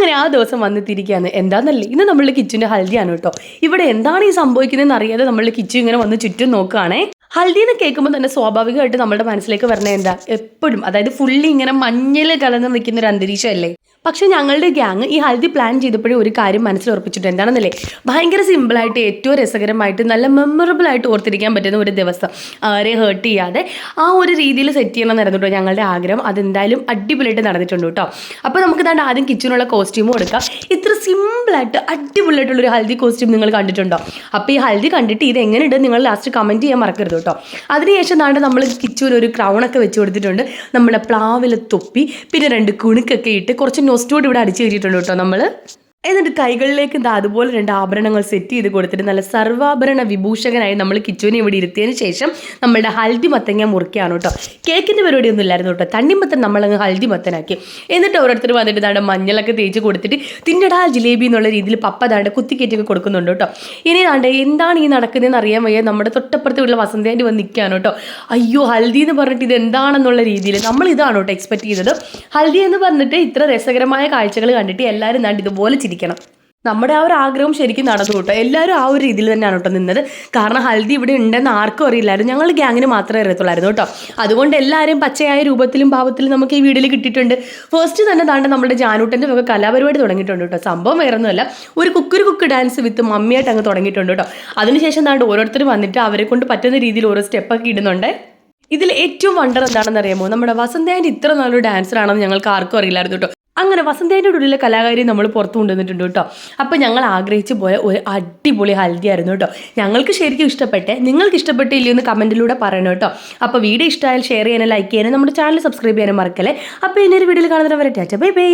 അങ്ങനെ ആ ദിവസം വന്നെത്തിയിരിക്കുകയാണ്. എന്താണെന്നല്ലേ, ഇന്ന് നമ്മളുടെ കിച്ചുവിൻ്റെ ഹൽദിയാണ് കേട്ടോ. ഇവിടെ എന്താണ് ഈ സംഭവിക്കുന്നതെന്ന് അറിയാതെ നമ്മളുടെ കിച്ചു ഇങ്ങനെ വന്ന് ചുറ്റും നോക്കുകയാണേ. ഹൽദി എന്ന് കേൾക്കുമ്പോൾ തന്നെ സ്വാഭാവികമായിട്ട് നമ്മുടെ മനസ്സിലേക്ക് പറഞ്ഞത് എന്താ, എപ്പോഴും അതായത് ഫുള്ളി ഇങ്ങനെ മഞ്ഞൾ കലർന്ന് നിൽക്കുന്ന ഒരു അന്തരീക്ഷമല്ലേ. പക്ഷേ ഞങ്ങളുടെ ഗ്യാങ് ഈ ഹൽദി പ്ലാൻ ചെയ്തപ്പോഴും ഒരു കാര്യം മനസ്സിൽ ഉറപ്പിച്ചിട്ട് എന്താണെന്നല്ലേ, ഭയങ്കര സിമ്പിളായിട്ട് ഏറ്റവും രസകരമായിട്ട് നല്ല മെമ്മറബിൾ ആയിട്ട് ഓർത്തിരിക്കാൻ പറ്റുന്ന ഒരു ദിവസം, ആരെ ഹേർട്ട് ചെയ്യാതെ ആ ഒരു രീതിയിൽ സെറ്റ് ചെയ്യണം എന്നായിരുന്നു കേട്ടോ ഞങ്ങളുടെ ആഗ്രഹം. അതെന്തായാലും അടിപൊളിയായിട്ട് നടന്നിട്ടുണ്ട് കേട്ടോ. അപ്പോൾ നമുക്ക് തന്നെ ആദ്യം കിച്ചണിലുള്ള കോസ്റ്റ്യൂമും എടുക്കാം. ഇത്ര സിമ്പിളായിട്ട് അടിപൊളിയായിട്ടുള്ളൊരു ഹൽദി കോസ്റ്റ്യൂം നിങ്ങൾ കണ്ടിട്ടുണ്ടോ? അപ്പോൾ ഈ ഹൽദി കണ്ടിട്ട് ഇത് എങ്ങനെയുണ്ട് നിങ്ങൾ ലാസ്റ്റ് കമൻറ്റ് ചെയ്യാൻ മറക്കരുത് കേട്ടോ. അതിനുശേഷം നാണ്ട് നമ്മൾ കിച്ചുവിന് ഒരു ക്രൗണൊക്കെ വെച്ച് കൊടുത്തിട്ടുണ്ട്. നമ്മുടെ പ്ലാവിലെ തൊപ്പി, പിന്നെ 2 കുണുക്കൊക്കെ ഇട്ട് കുറച്ച് നോസ്റ്റോട് ഇവിടെ അടിച്ചു കയറ്റിയിട്ടുണ്ട് കേട്ടോ നമ്മൾ. എന്നിട്ട് കൈകളിലേക്ക് എന്താ അതുപോലെ 2 ആഭരണങ്ങൾ സെറ്റ് ചെയ്ത് കൊടുത്തിട്ട് നല്ല സർവാഭരണ വിഭൂഷകനായി നമ്മൾ കിച്ചുവിനെ ഇവിടെ ഇരുത്തിയതിന് ശേഷം നമ്മളുടെ ഹൽദി മത്തങ്ങ മുറിക്കുകയാണ് കേട്ടോ. കേക്കിൻ്റെ പരിപാടിയൊന്നും ഇല്ലായിരുന്നു കേട്ടോ. തണ്ണിമത്തൻ നമ്മളങ്ങ് ഹൽദി മത്തനാക്കി. എന്നിട്ട് ഓരോരുത്തർ വന്നിട്ട് ദാണ്ട് മഞ്ഞളൊക്കെ തേച്ച് കൊടുത്തിട്ട് തിന്നടാ ജിലേബി എന്നുള്ള രീതിയിൽ പപ്പ ദാണ്ട് കുത്തിക്കേറ്റൊക്കെ കൊടുക്കുന്നുണ്ട് കേട്ടോ. ഇനി ദാണ്ട് എന്താണ് ഈ നടക്കുന്നതെന്ന് അറിയാൻ വയ്യ നമ്മുടെ തൊട്ടപ്പുറത്തുള്ള വസന്തേൻ്റെ വന്ന് നിൽക്കുകയാണ് കേട്ടോ. അയ്യോ ഹൽദി എന്ന് പറഞ്ഞിട്ട് ഇത് എന്താണെന്നുള്ള രീതിയിൽ നമ്മൾ ഇതാണ് കേട്ടോ എക്സ്പെക്ട് ചെയ്തത്. ഹൽദി എന്ന് പറഞ്ഞിട്ട് ഇത്ര രസകരമായ കാഴ്ചകൾ കണ്ടിട്ട് എല്ലാവരും ദാണ്ട് ഇതുപോലെ ചിരിക്കണം. നമ്മുടെ ആ ഒരു ആഗ്രഹം ശരിക്കും നടന്നു കേട്ടോ. എല്ലാവരും ആ ഒരു രീതിയിൽ തന്നെയാണ് കേട്ടോ നിന്നത്. കാരണം ഹൽദി ഇവിടെ ഉണ്ടെന്ന് ആർക്കും അറിയില്ലായിരുന്നു. ഞങ്ങളുടെ ഗ്യാങ്ങിന് മാത്രമേ അറിയത്തുള്ളായിരുന്നു കേട്ടോ. അതുകൊണ്ട് എല്ലാവരും പച്ചയായ രൂപത്തിലും ഭാവത്തിലും നമുക്ക് ഈ വീഡിയോയിൽ കിട്ടിയിട്ടുണ്ട്. ഫസ്റ്റ് തന്നെ താണ്ട് നമ്മുടെ ജാനൂട്ടൻ്റെ ഒക്കെ കലാപരിപാടി തുടങ്ങിയിട്ടുണ്ട് കേട്ടോ. സംഭവം വേറൊന്നുമല്ല, ഒരു കുക്ക് ഡാൻസ് വിത്ത് മമ്മിയായിട്ട് അങ്ങ് തുടങ്ങിയിട്ടുണ്ട് കേട്ടോ. അതിനുശേഷം താണ്ട് ഓരോരുത്തരും വന്നിട്ട് അവരെ കൊണ്ട് പറ്റുന്ന രീതിയിൽ ഓരോ സ്റ്റെപ്പൊക്കെ ഇടുന്നുണ്ട്. ഇതിൽ ഏറ്റവും വണ്ടർ എന്താണെന്ന് അറിയാമോ, നമ്മുടെ വസന്തേൻ്റെ ഇത്ര നല്ലൊരു ഡാൻസറാണെന്ന് ഞങ്ങൾക്ക് ആർക്കും അറിയില്ലായിരുന്നു കേട്ടോ. അങ്ങനെ വസന്തേൻ്റെ ഉള്ളിലെ കലാകാരി നമ്മൾ പുറത്തു കൊണ്ടുവന്നിട്ടുണ്ട് കേട്ടോ. അപ്പോൾ ഞങ്ങൾ ആഗ്രഹിച്ചു പോയ ഒരു അടിപൊളി ഹൽദി ആയിരുന്നു കേട്ടോ. ഞങ്ങൾക്ക് ശരിക്കും ഇഷ്ടപ്പെട്ടെ. നിങ്ങൾക്ക് ഇഷ്ടപ്പെട്ടില്ലയോ എന്ന് കമൻറ്റിലൂടെ പറയണം കേട്ടോ. അപ്പോൾ വീഡിയോ ഇഷ്ടമായാൽ ഷെയർ ചെയ്യാനും ലൈക്ക് ചെയ്യാനും നമ്മുടെ ചാനൽ സബ്സ്ക്രൈബ് ചെയ്യാനും മറക്കല്ലേ. അപ്പോൾ ഇനി ഒരു വീഡിയോയിൽ കാണുന്നവരെ ടാറ്റ ബൈ ബൈ.